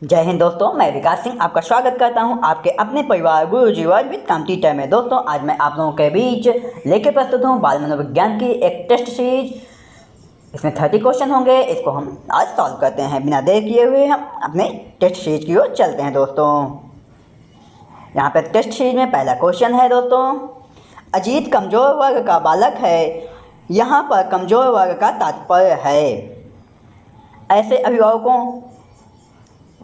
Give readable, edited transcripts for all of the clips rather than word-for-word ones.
जय हिंद दोस्तों, मैं विकास सिंह आपका स्वागत करता हूं आपके अपने परिवार गुरुजी वर्ल्ड विद कंप्यूटर में। दोस्तों, आज मैं आप लोगों के बीच लेकर प्रस्तुत हूं बाल मनोविज्ञान की एक टेस्ट सीरीज। इसमें 30 क्वेश्चन होंगे। इसको हम आज सॉल्व करते हैं। बिना देर किए हुए हम अपने टेस्ट सीरीज की ओर चलते हैं। दोस्तों, यहाँ पर टेस्ट सीरीज में पहला क्वेश्चन है। दोस्तों, अजीत कमजोर वर्ग का बालक है। यहाँ पर कमजोर वर्ग का तात्पर्य है ऐसे अभिभावकों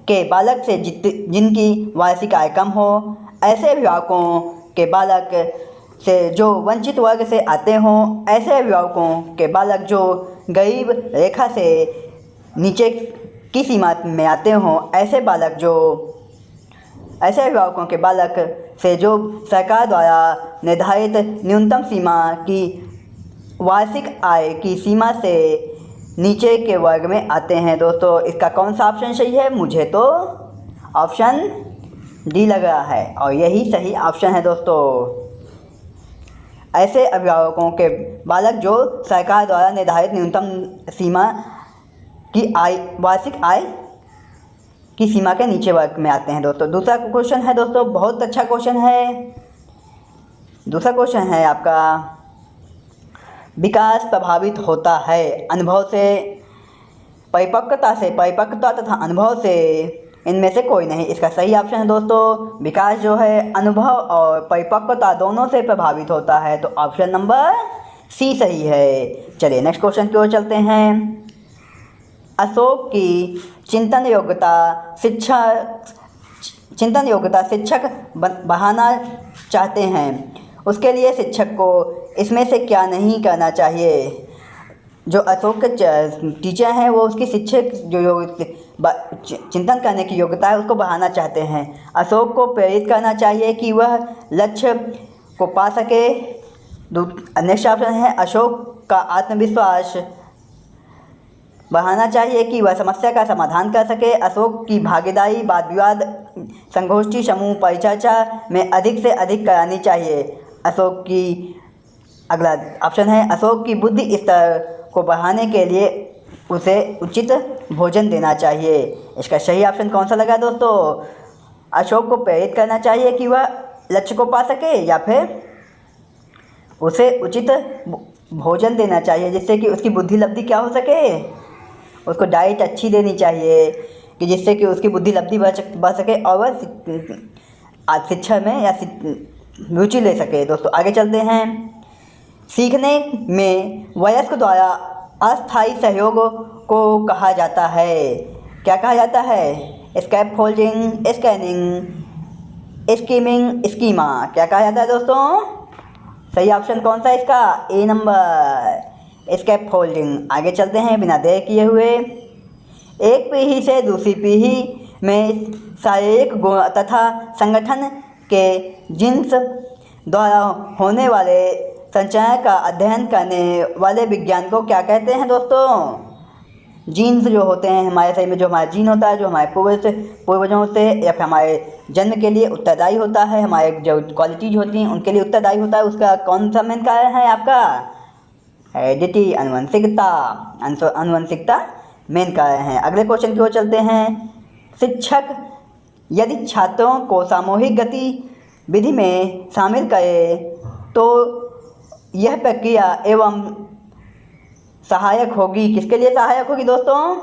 के बालक से जिनकी वार्षिक आय कम हो, ऐसे अभिभावकों के बालक से जो वंचित वर्ग से आते हों, ऐसे अभिभावकों के बालक जो गरीब रेखा से नीचे की सीमा में आते हों, ऐसे अभिभावकों के बालक से जो सरकार द्वारा निर्धारित न्यूनतम सीमा की वार्षिक आय की सीमा से नीचे के वर्ग में आते हैं। दोस्तों, इसका कौन सा ऑप्शन सही है? मुझे तो ऑप्शन डी लग रहा है और यही सही ऑप्शन है। दोस्तों, ऐसे अभिभावकों के बालक जो सरकार द्वारा निर्धारित न्यूनतम सीमा की वार्षिक आय की सीमा के नीचे वर्ग में आते हैं। दोस्तों, दूसरा क्वेश्चन है। दोस्तों, बहुत अच्छा क्वेश्चन है। दूसरा क्वेश्चन है आपका, विकास प्रभावित होता है अनुभव से, परिपक्वता तथा अनुभव से, इनमें से कोई नहीं। इसका सही ऑप्शन है। दोस्तों, विकास जो है अनुभव और परिपक्वता दोनों से प्रभावित होता है, तो ऑप्शन नंबर सी सही है। चलिए नेक्स्ट क्वेश्चन की ओर चलते हैं। अशोक की चिंतन योग्यता शिक्षक बढ़ाना चाहते हैं, उसके लिए शिक्षक को इसमें से क्या नहीं करना चाहिए? जो अशोक के टीचर हैं वो उसकी शिक्षक जो चिंतन करने की योग्यता है उसको बढ़ाना चाहते हैं। अशोक को प्रेरित करना चाहिए कि वह लक्ष्य को पा सके। नेक्स्ट ऑप्शन है, अशोक का आत्मविश्वास बढ़ाना चाहिए कि वह समस्या का समाधान कर सके। अशोक की भागीदारी वाद विवाद, संगोष्ठी, समूह परिचर्चा में अधिक से अधिक करानी चाहिए। अगला ऑप्शन है, अशोक की बुद्धि स्तर को बढ़ाने के लिए उसे उचित भोजन देना चाहिए। इसका सही ऑप्शन कौन सा लगा? दोस्तों, अशोक को प्रेरित करना चाहिए कि वह लक्ष्य को पा सके, या फिर उसे उचित भोजन देना चाहिए जिससे कि उसकी बुद्धि लब्धि क्या हो सके, उसको डाइट अच्छी देनी चाहिए कि जिससे कि उसकी बुद्धि लब्धि बढ़ सके और वह शिक्षा में या रुचि ले सके। दोस्तों, आगे चलते हैं। सीखने में वयस्क द्वारा अस्थायी सहयोग को कहा जाता है। क्या कहा जाता है? Scaffolding, scanning, skimming, schema. क्या कहा जाता है दोस्तों? सही ऑप्शन कौन सा है इसका? ए नंबर, स्कैफोल्डिंग। आगे चलते हैं बिना देर किए हुए। एक पीढ़ी से दूसरी पीढ़ी में शारीरिक गुण तथा संगठन के जीन्स द्वारा होने वाले संचय का अध्ययन करने वाले विज्ञान को क्या कहते हैं? दोस्तों, जीन्स जो होते हैं हमारे शरीर में, जो हमारा जीन होता है, जो हमारे पूर्वजों से या फिर हमारे जन्म के लिए उत्तरदायी होता है, हमारे जो क्वालिटीज होती हैं उनके लिए उत्तरदायी होता है, उसका कौन सा मेन कारण है आपका? हेरिडिटी, अनुवंशिकता मेन कारण है। अगले क्वेश्चन की ओर चलते हैं। शिक्षक यदि छात्रों को सामूहिक गतिविधि में शामिल करे तो यह प्रक्रिया एवं सहायक होगी। किसके लिए सहायक होगी दोस्तों?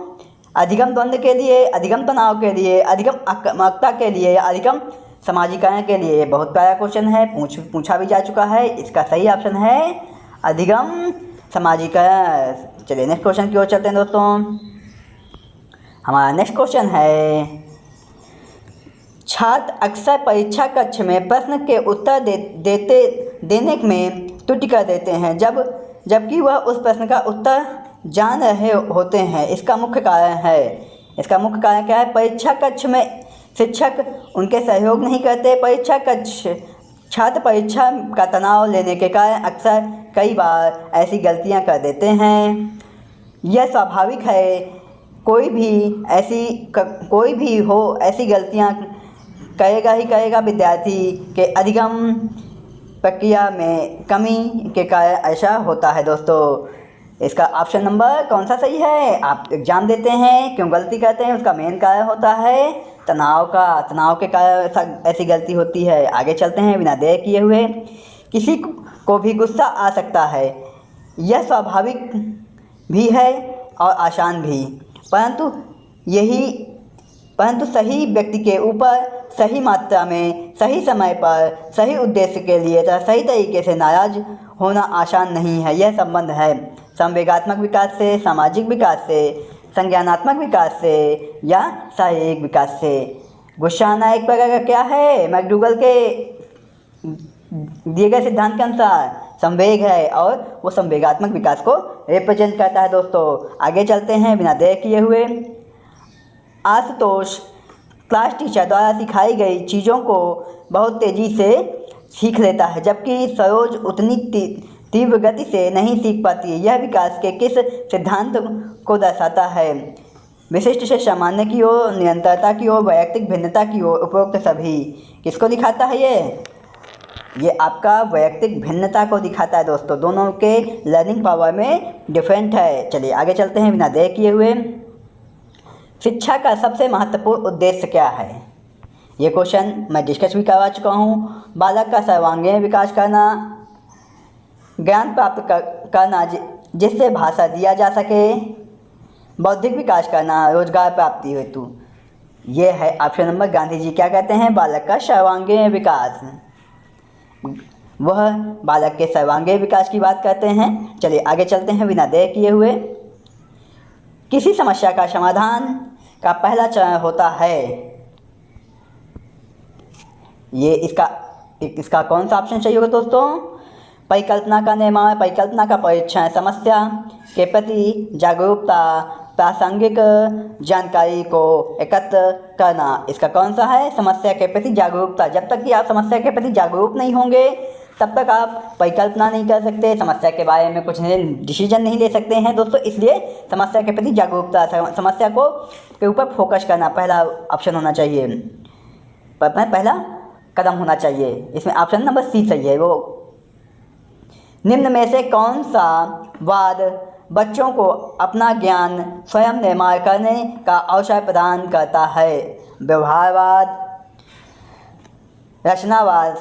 अधिगम द्वंद्व के लिए, अधिगम तनाव के लिए, अधिगम आक्रामकता के लिए या अधिगम सामाजिकरण के लिए। बहुत प्यारा क्वेश्चन है, पूछा भी जा चुका है। इसका सही ऑप्शन है अधिगम सामाजिकरण। चलिए नेक्स्ट क्वेश्चन की ओर चलते हैं। दोस्तों, हमारा नेक्स्ट क्वेश्चन है, छात्र अक्सर परीक्षा कक्ष में प्रश्न के उत्तर देने में त्रुटि कर देते हैं जबकि वह उस प्रश्न का उत्तर जान रहे होते हैं। इसका मुख्य कारण क्या है? परीक्षा कक्ष में शिक्षक उनके सहयोग नहीं करते। छात्र परीक्षा का तनाव लेने के कारण अक्सर कई बार ऐसी गलतियां कर देते हैं। यह स्वाभाविक है, कोई भी हो ऐसी गलतियां करेगा। विद्यार्थी के अधिगम प्रक्रिया में कमी के कारण ऐसा होता है। दोस्तों, इसका ऑप्शन नंबर कौन सा सही है? आप एग्ज़ाम देते हैं, क्यों गलती करते हैं? उसका मेन कारण होता है तनाव का। तनाव के कारण ऐसी गलती होती है। आगे चलते हैं बिना देर किए हुए। किसी को भी गुस्सा आ सकता है, यह स्वाभाविक भी है और आसान भी, परंतु सही व्यक्ति के ऊपर सही मात्रा में, सही समय पर, सही उद्देश्य के लिए तथा सही तरीके से नाराज होना आसान नहीं है। यह संबंध है संवेगात्मक विकास से, सामाजिक विकास से, संज्ञानात्मक विकास से या शारीरिक विकास से। गुस्सा आना एक प्रकार का क्या है? मैकडूगल के दिए गए सिद्धांत के अनुसार संवेग है और वो संवेगात्मक विकास को रिप्रेजेंट करता है दोस्तों। आगे चलते हैं बिना देर किए हुए। आशुतोष क्लास टीचर द्वारा सिखाई गई चीज़ों को बहुत तेज़ी से सीख लेता है, जबकि सरोज उतनी तीव्र गति से नहीं सीख पाती। यह विकास के किस सिद्धांत को दर्शाता है? विशिष्ट से सामान्य की ओर, निरंतरता की ओर, वैयक्तिक भिन्नता की ओर, उपरोक्त सभी। किसको दिखाता है ये आपका वैयक्तिक भिन्नता को दिखाता है दोस्तों। दोनों के लर्निंग पावर में डिफरेंट है। चलिए आगे चलते हैं बिना देर किए हुए। शिक्षा का सबसे महत्वपूर्ण उद्देश्य क्या है? ये क्वेश्चन मैं डिस्कस भी करवा चुका हूँ। बालक का सर्वांगीण विकास करना, ज्ञान प्राप्त करना जिससे भाषा दिया जा सके, बौद्धिक विकास करना, रोजगार प्राप्ति हेतु। ये है ऑप्शन नंबर। गांधी जी क्या कहते हैं? बालक का सर्वांगीण विकास। वह बालक के सर्वांगीण विकास की बात करते हैं। चलिए आगे चलते हैं बिना देर किए हुए। किसी समस्या का समाधान का पहला चरण होता है। ये इसका कौन सा ऑप्शन चाहिए होगा दोस्तों? परिकल्पना का निर्माण, परिकल्पना का परीक्षण, समस्या के प्रति जागरूकता, प्रासंगिक जानकारी को एकत्र करना। इसका कौन सा है? समस्या के प्रति जागरूकता। जब तक कि आप समस्या के प्रति जागरूक नहीं होंगे तब तक आप परिकल्पना नहीं कर सकते, समस्या के बारे में कुछ डिसीजन नहीं ले सकते हैं दोस्तों। इसलिए समस्या के प्रति जागरूकता, समस्या को के ऊपर फोकस करना पहला ऑप्शन होना चाहिए, पहला कदम होना चाहिए। इसमें ऑप्शन नंबर सी सही है। वो निम्न में से कौन सा वाद बच्चों को अपना ज्ञान स्वयं निर्माण करने का अवसर प्रदान करता है? व्यवहारवाद, रचनावाद,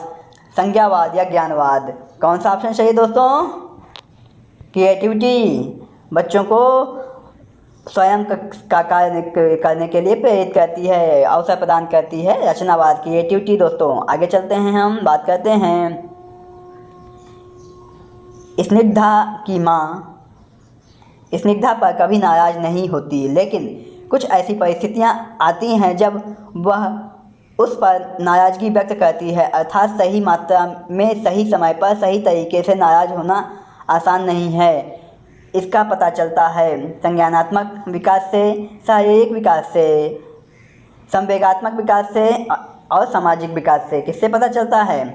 संज्ञावाद या ज्ञानवाद? कौन सा ऑप्शन चाहिए दोस्तों? क्रिएटिविटी बच्चों को स्वयं का कार्य करने के लिए प्रेरित करती है, अवसर प्रदान करती है। रचनावाद, क्रिएटिविटी दोस्तों। आगे चलते हैं, हम बात करते हैं स्निग्धा की माँ स्निग्धा पर कभी नाराज नहीं होती, लेकिन कुछ ऐसी परिस्थितियाँ आती हैं जब वह उस पर नाराज़गी व्यक्त करती है, अर्थात सही मात्रा में, सही समय पर, सही तरीके से नाराज़ होना आसान नहीं है। इसका पता चलता है संज्ञानात्मक विकास से, शारीरिक विकास से, संवेगात्मक विकास से और सामाजिक विकास से। किससे पता चलता है?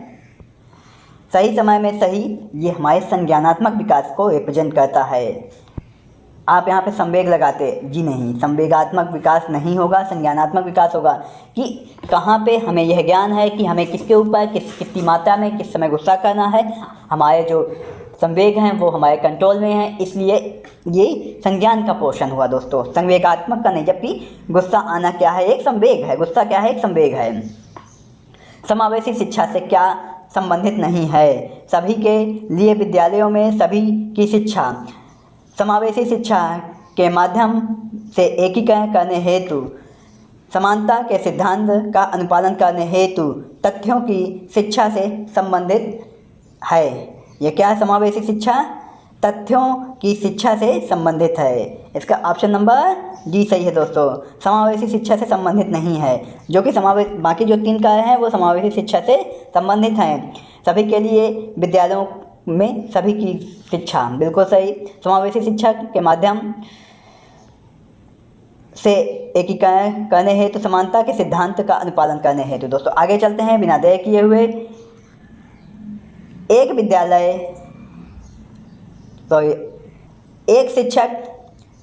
सही समय में सही, ये हमारे संज्ञानात्मक विकास को रिप्रेजेंट करता है। आप यहाँ पे संवेग लगाते, जी नहीं, संवेगात्मक विकास नहीं होगा, संज्ञानात्मक विकास होगा कि कहाँ पे हमें यह ज्ञान है कि हमें किसके ऊपर कितनी मात्रा में किस समय गुस्सा करना है। हमारे जो संवेग हैं वो हमारे कंट्रोल में हैं, इसलिए ये संज्ञान का पोर्शन हुआ दोस्तों, संवेगात्मक का नहीं। जबकि गुस्सा आना क्या है? एक संवेग है। गुस्सा क्या है? एक संवेग है। समावेशी शिक्षा से क्या संबंधित नहीं है? सभी के लिए विद्यालयों में सभी की शिक्षा, समावेशी शिक्षा के माध्यम से एकीकरण करने हेतु, समानता के सिद्धांत का अनुपालन करने हेतु तथ्यों की शिक्षा से संबंधित है। यह क्या है? समावेशी शिक्षा तथ्यों की शिक्षा से संबंधित है। इसका ऑप्शन नंबर डी सही है दोस्तों। समावेशी शिक्षा से संबंधित नहीं है, जो कि बाकी जो 3 कार्य हैं वो समावेशी शिक्षा से संबंधित हैं। सभी के लिए विद्यालयों में सभी की शिक्षा, बिल्कुल सही। समावेशी शिक्षा के माध्यम से एकीकरण करने हेतु, समानता के सिद्धांत का अनुपालन करने हेतु। दोस्तों आगे चलते हैं बिना देर किए हुए। एक शिक्षक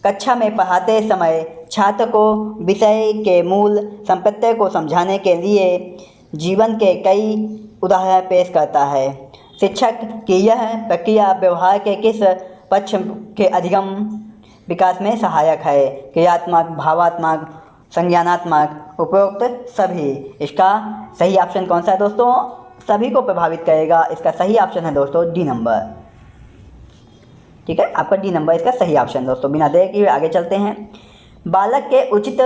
कक्षा में पढ़ाते समय छात्र को विषय के मूल संपत्ति को समझाने के लिए जीवन के कई उदाहरण पेश करता है। शिक्षक की यह प्रक्रिया व्यवहार के किस पक्ष के अधिगम विकास में सहायक है। क्रियात्मक, भावात्मक, संज्ञानात्मक, उपरोक्त सभी। इसका सही ऑप्शन कौन सा है दोस्तों? सभी को प्रभावित करेगा। इसका सही ऑप्शन है दोस्तों डी नंबर। ठीक है, आपका डी नंबर इसका सही ऑप्शन दोस्तों। बिना देर किए आगे चलते हैं। बालक के उचित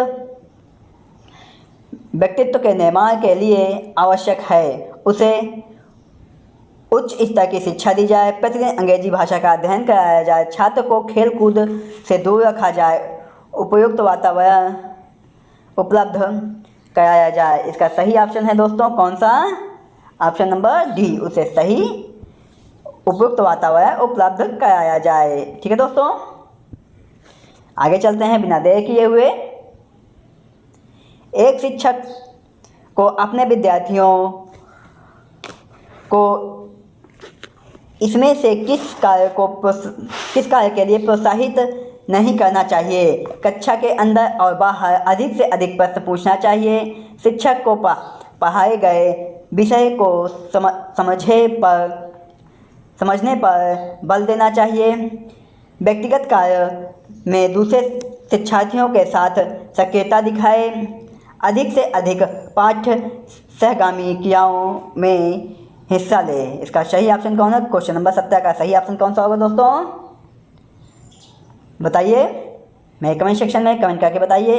व्यक्तित्व के निर्माण के लिए आवश्यक है उसे उच्च स्तर की शिक्षा दी जाए, प्रतिदिन अंग्रेजी भाषा का अध्ययन कराया जाए, छात्र को खेल कूद से दूर रखा जाए, उपयुक्त वातावरण उपलब्ध कराया जाए। इसका सही ऑप्शन है दोस्तों कौन सा? ऑप्शन नंबर डी, उसे सही उपयुक्त वातावरण उपलब्ध कराया जाए। ठीक है दोस्तों, आगे चलते हैं बिना देर किए हुए। एक शिक्षक को अपने विद्यार्थियों को इसमें से किस कार्य के लिए प्रोत्साहित नहीं करना चाहिए? कक्षा के अंदर और बाहर अधिक से अधिक प्रश्न पूछना चाहिए, शिक्षक को पढ़ाए गए विषय को समझने पर बल देना चाहिए, व्यक्तिगत कार्य में दूसरे शिक्षार्थियों के साथ सक्रियता दिखाए, अधिक से अधिक पाठ्य सहगामी क्रियाओं में हिस्सा ले। इसका सही ऑप्शन कौन है? क्वेश्चन नंबर 17 का सही ऑप्शन कौन सा होगा दोस्तों? बताइए, मेरे कमेंट सेक्शन में कमेंट करके बताइए।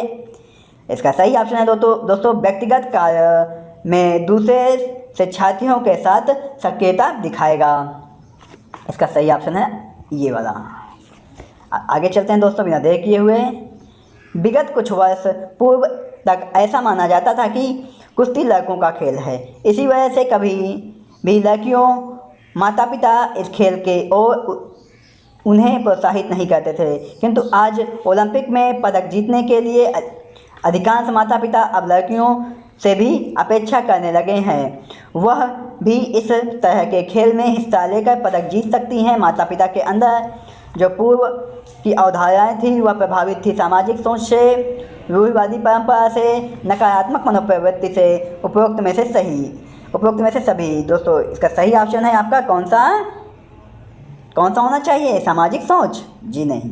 इसका सही ऑप्शन है दोस्तों व्यक्तिगत कार्य में दूसरे शिक्षार्थियों के साथ सक्रियता दिखाएगा। इसका सही ऑप्शन है ये वाला। आगे चलते हैं दोस्तों बिना देर किए हुए। विगत कुछ वर्ष पूर्व तक ऐसा माना जाता था कि कुश्ती लड़कों का खेल है। इसी वजह से कभी भी लड़कियों माता पिता इस खेल के ओर उन्हें प्रोत्साहित नहीं करते थे, किंतु आज ओलंपिक में पदक जीतने के लिए अधिकांश माता पिता अब लड़कियों से भी अपेक्षा करने लगे हैं वह भी इस तरह के खेल में हिस्सा लेकर पदक जीत सकती हैं। माता पिता के अंदर जो पूर्व की अवधारणाएँ थी वह प्रभावित थी सामाजिक सोच से, रूढ़िवादी परंपरा से, नकारात्मक मनोप्रवृत्ति से, उपरोक्त में से सभी। दोस्तों इसका सही ऑप्शन है आपका कौन सा होना चाहिए? सामाजिक सोच? जी नहीं।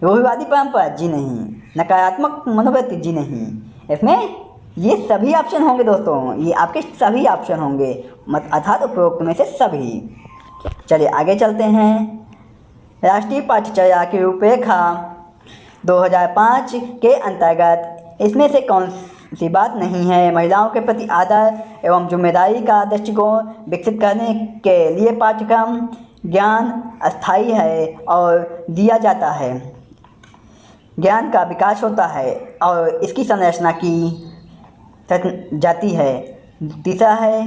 रूढ़िवादी परंपरा? जी नहीं। नकारात्मक मनोवृत्ति? जी नहीं। इसमें ये सभी ऑप्शन होंगे दोस्तों, ये आपके सभी ऑप्शन होंगे, अर्थात उपरोक्त में से सभी। चलिए आगे चलते हैं। राष्ट्रीय पाठ्यचर्या की रूपरेखा 2005 के अंतर्गत इसमें से कौन सी बात नहीं है? महिलाओं के प्रति आदर एवं जिम्मेदारी का दृष्टिकोण विकसित करने के लिए पाठ्यक्रम ज्ञान अस्थायी है और दिया जाता है, ज्ञान का विकास होता है और इसकी संरचना की जाती है। तीसरा है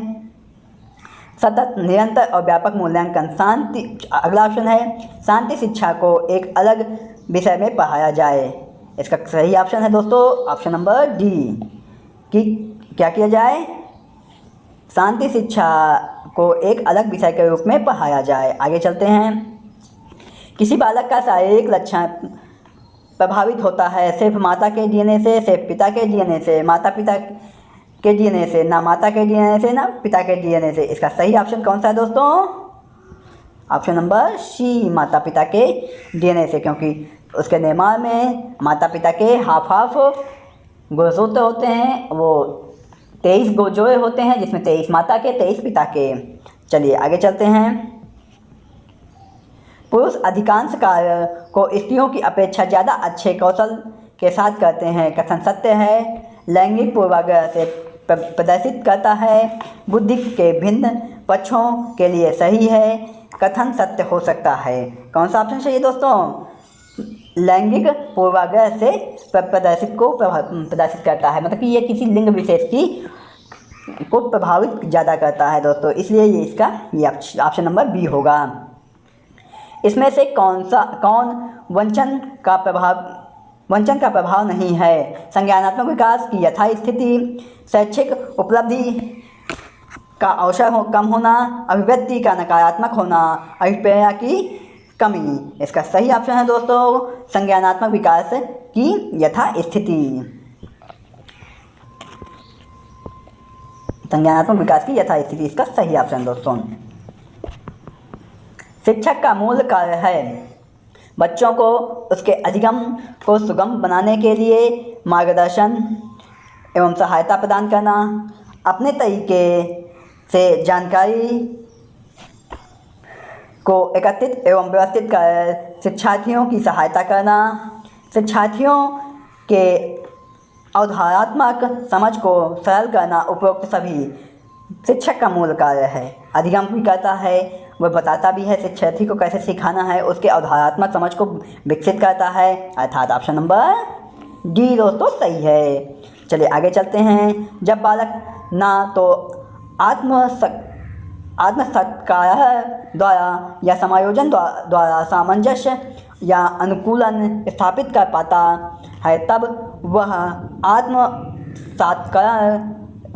सतत, निरंतर और व्यापक मूल्यांकन। शांति, अगला ऑप्शन है शांति शिक्षा को एक अलग विषय में पढ़ाया जाए। इसका सही ऑप्शन है दोस्तों ऑप्शन नंबर डी, कि क्या किया जाए? शांति शिक्षा को एक अलग विषय के रूप में पढ़ाया जाए। आगे चलते हैं। किसी बालक का शारीरिक लक्षण प्रभावित होता है सिर्फ माता के डीएनए से, सिर्फ पिता के डीएनए से, माता पिता के डीएनए से, ना माता के डीएनए से, ना पिता के डीएनए से। इसका सही ऑप्शन कौन सा है दोस्तों? ऑप्शन नंबर सी, माता पिता के डीएनए से, क्योंकि उसके निर्माण में माता पिता के हाफ गुणसूत्र होते हैं, वो 23 जोड़े होते हैं, जिसमें 23 माता के 23 पिता के। चलिए आगे चलते हैं। पुरुष अधिकांश कार्य को स्त्रियों की अपेक्षा ज़्यादा अच्छे कौशल के साथ करते हैं। कथन सत्य है? लैंगिक पूर्वाग्रह से प्रदर्शित करता है? बुद्धि के भिन्न पक्षों के लिए सही है? कथन सत्य हो सकता है? कौन सा ऑप्शन चाहिए दोस्तों? लैंगिक पूर्वाग्रह से प्रदर्शित करता है, मतलब कि ये किसी लिंग विशेष को प्रभावित ज़्यादा करता है दोस्तों, इसलिए ये ऑप्शन नंबर बी होगा। इसमें से कौन वंचन का प्रभाव नहीं है? संज्ञानात्मक विकास की यथास्थिति, शैक्षिक उपलब्धि का अवसर कम होना, अभिव्यक्ति का नकारात्मक होना, अभिप्रेरणा की कमी। इसका सही ऑप्शन है दोस्तों संज्ञानात्मक विकास की यथास्थिति। संज्ञानात्मक विकास की यथास्थिति इसका सही ऑप्शन दोस्तों। शिक्षक का मूल कार्य है बच्चों को उसके अधिगम को सुगम बनाने के लिए मार्गदर्शन एवं सहायता प्रदान करना, अपने तरीके से जानकारी को एकत्रित एवं व्यवस्थित कर शिक्षार्थियों की सहायता करना, शिक्षार्थियों के अवधारणात्मक समझ को सरल करना उपरोक्त सभी शिक्षक का मूल कार्य है। अधिगम भी करता है, वह बताता भी है शिक्षार्थी को कैसे सिखाना है, उसके अवधारणात्मक समझ को विकसित करता है, अर्थात ऑप्शन नंबर डी दोस्तों सही है। चलिए आगे चलते हैं। जब बालक ना तो आत्मसत्कार द्वारा या समायोजन द्वारा सामंजस्य या अनुकूलन स्थापित कर पाता है, तब वह आत्मसात्कार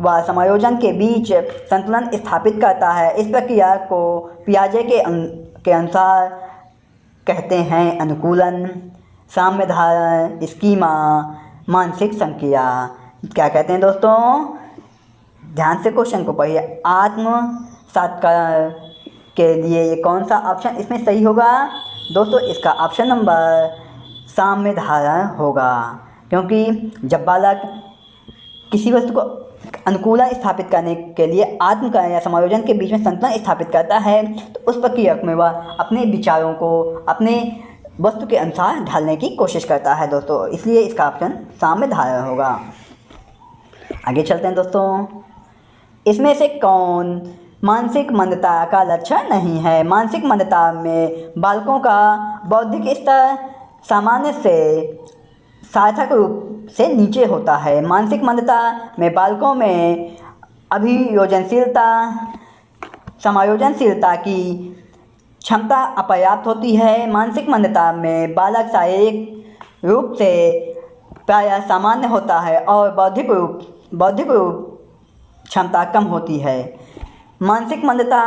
व समायोजन के बीच संतुलन स्थापित करता है। इस प्रक्रिया को पियाजे के अनुसार कहते हैं अनुकूलन, साम्य धारण, स्कीमा, मानसिक संक्रिया। क्या कहते हैं दोस्तों? ध्यान से क्वेश्चन को पढ़िए। आत्मसात्कार के लिए ये कौन सा ऑप्शन इसमें सही होगा दोस्तों? इसका ऑप्शन नंबर साम्य धारण होगा, क्योंकि जब बालक किसी वस्तु को अनुकूलन स्थापित करने के लिए आत्मकरण या समायोजन के बीच में संतुलन स्थापित करता है, तो उस प्रक्रिया में वह अपने विचारों को अपने वस्तु के अनुसार ढालने की कोशिश करता है दोस्तों, इसलिए इसका ऑप्शन साम्य धारण होगा। आगे चलते हैं दोस्तों। इसमें से कौन मानसिक मंदता का लक्षण नहीं है? मानसिक मंदता में बालकों का बौद्धिक स्तर सामान्य से सार्थक रूप से नीचे होता है। मानसिक मंदता में बालकों में अभियोजनशीलता, समायोजनशीलता की क्षमता अपर्याप्त होती है। मानसिक मंदता में बालक शारीरिक रूप से प्रायः सामान्य होता है और बौद्धिक रूप क्षमता कम होती है। मानसिक मंदता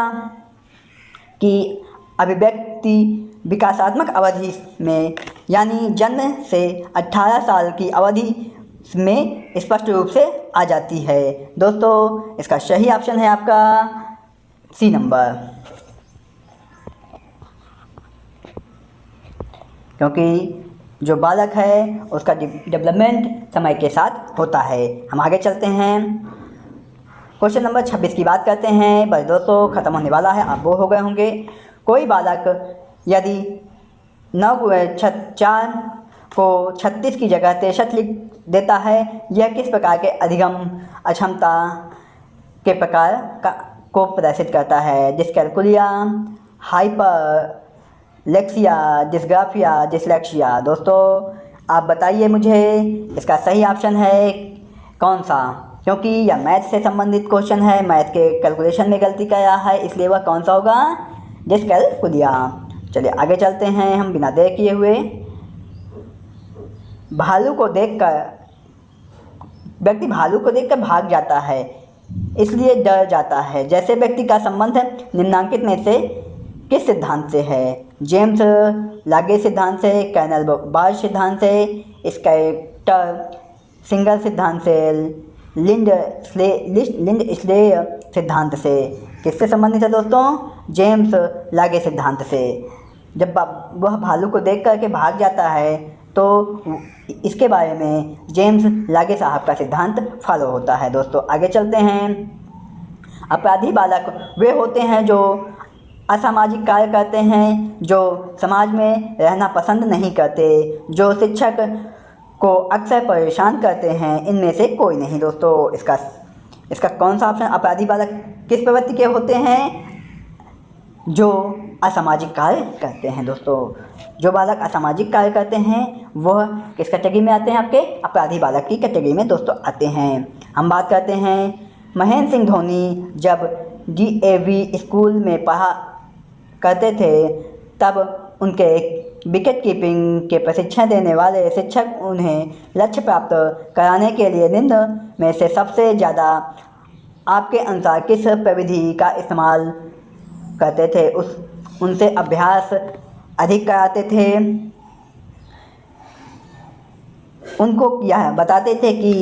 की अभिव्यक्ति विकासात्मक अवधि में यानी जन्म से 18 साल की अवधि में स्पष्ट रूप से आ जाती है दोस्तों। इसका सही ऑप्शन है आपका सी नंबर, क्योंकि जो बालक है उसका डेवलपमेंट समय के साथ होता है। हम आगे चलते हैं। क्वेश्चन नंबर 26 की बात करते हैं। बस दोस्तों ख़त्म होने वाला है, आप बोर हो गए होंगे। कोई बालक यदि 9×4 को 36 की जगह 63 लिख देता है, यह किस प्रकार के अधिगम अक्षमता के प्रकार को प्रदर्शित करता है? Dyscalculia, hyperlexia, dysgraphia, dyslexia. दोस्तों आप बताइए मुझे इसका सही ऑप्शन है कौन सा, क्योंकि यह मैथ से संबंधित क्वेश्चन है, मैथ के कैलकुलेशन में गलती कर रहा है, इसलिए वह कौन सा होगा? डिस्कैलकुलिया। चलिए आगे चलते हैं हम बिना देर किए हुए। व्यक्ति भालू को देखकर भाग जाता है, इसलिए डर जाता है। जैसे व्यक्ति का संबंध निम्नांकित में से किस सिद्धांत से है? जेम्स लागे सिद्धांत से, कर्नल बार्ज सिद्धांत से, स्कैटर सिंगल सिद्धांत से, लिंड स्ले सिद्धांत से। किससे संबंधित है दोस्तों? जेम्स लागे सिद्धांत से। जब वह भालू को देख कर के भाग जाता है तो इसके बारे में जेम्स लागे साहब का सिद्धांत फॉलो होता है दोस्तों। आगे चलते हैं। अपराधी बालक वे होते हैं जो असामाजिक कार्य करते हैं, जो समाज में रहना पसंद नहीं करते, जो शिक्षक को अक्सर परेशान करते हैं। इनमें से कोई नहीं दोस्तों। इसका कौन सा ऑप्शन? अपराधी बालक किस प्रवृत्ति के होते हैं? जो असामाजिक कार्य करते हैं दोस्तों। जो बालक असामाजिक कार्य करते हैं वह किस कैटेगरी में आते हैं? आपके अपराधी बालक की कैटेगरी में दोस्तों आते हैं। हम बात करते हैं महेंद्र सिंह धोनी जब DAV स्कूल में पढ़ा करते थे, तब उनके विकेट कीपिंग के प्रशिक्षण देने वाले शिक्षक उन्हें लक्ष्य प्राप्त कराने के लिए निम्न में से सबसे ज़्यादा आपके अनुसार किस प्रविधि का इस्तेमाल करते थे? उनसे अभ्यास अधिक कराते थे, उनको यह बताते थे कि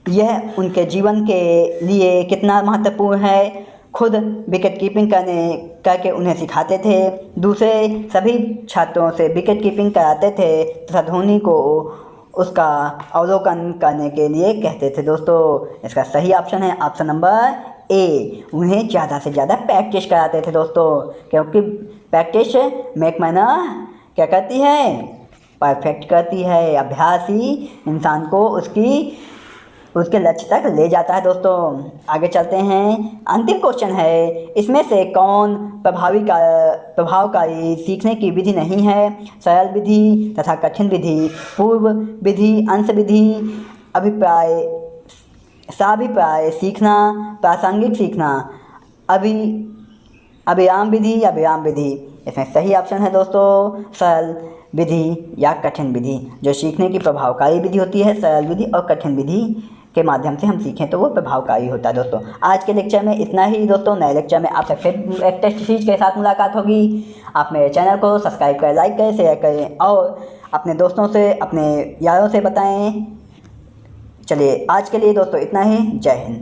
यह उनके जीवन के लिए कितना महत्वपूर्ण है, खुद विकेट कीपिंग करके उन्हें सिखाते थे, दूसरे सभी छात्रों से विकेट कीपिंग कराते थे तथा धोनी को उसका अवलोकन करने के लिए कहते थे। दोस्तों इसका सही ऑप्शन है ऑप्शन नंबर ए, उन्हें ज़्यादा से ज़्यादा प्रैक्टिस कराते थे दोस्तों, क्योंकि प्रैक्टिस मेक मैन क्या करती है, परफेक्ट करती है। अभ्यास ही इंसान को उसके लक्ष्य तक ले जाता है। दोस्तों आगे चलते हैं, अंतिम क्वेश्चन है, इसमें से कौन प्रभावकारी सीखने की विधि नहीं है? सरल विधि तथा कठिन विधि, पूर्व विधि, अंश विधि, अभिप्राय, साभिप्राय सीखना, प्रासंगिक सीखना, अभिराम विधि या विराम विधि। इसमें सही ऑप्शन है दोस्तों सरल विधि या कठिन विधि। जो सीखने की प्रभावकारी विधि होती है सरल विधि और कठिन विधि के माध्यम से हम सीखें तो वो प्रभावकारी होता है। दोस्तों आज के लेक्चर में इतना ही। दोस्तों नए लेक्चर में आपसे फिर एक टेस्ट सीरीज के साथ मुलाकात होगी। आप मेरे चैनल को सब्सक्राइब करें, लाइक करें, शेयर करें और अपने दोस्तों से, अपने यारों से बताएं। चलिए आज के लिए दोस्तों इतना ही। जय हिंद।